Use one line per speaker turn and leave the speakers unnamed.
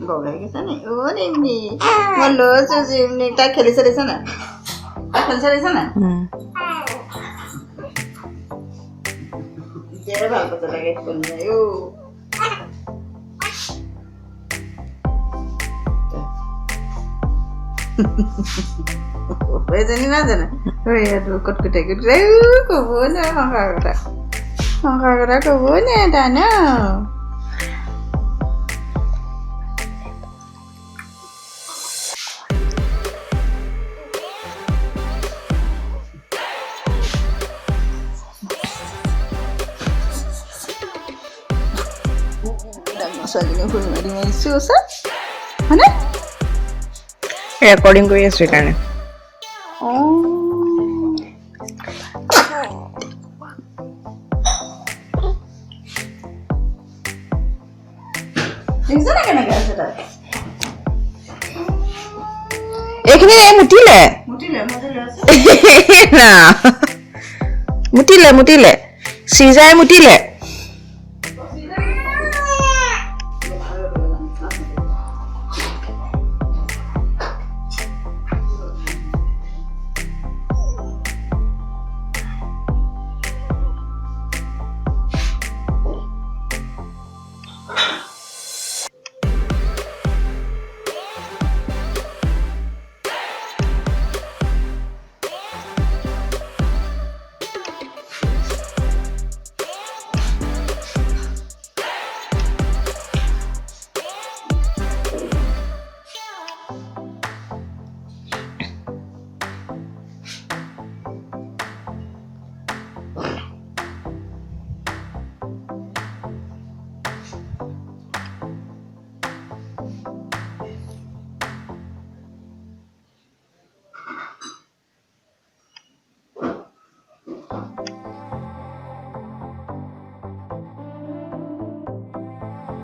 বগাই গৈছে নি নিমনি মই লৈছো জিমনি তাই খেলি চালিছে নাই তাই খেলি চালিছে নাই এতিয়াহে ভাল পাইছে লাগে কোনে এজনী নাজানে কটকটাই কটকটাই ক'বই নোৱাৰে সংসাৰ কথা ক'বই নোৱাৰে তাই ন ছোৱালীজনী ফুৰি মাৰি মাৰিছোঁ ওচৰত হয়নে
ৰেকৰ্ডিং কৰি আছো সেইকাৰণে
দেখিছে নে কেনেকৈ আছে তাই
এইখিনি মুতিলে মুতিলে চিজাই মুতিলে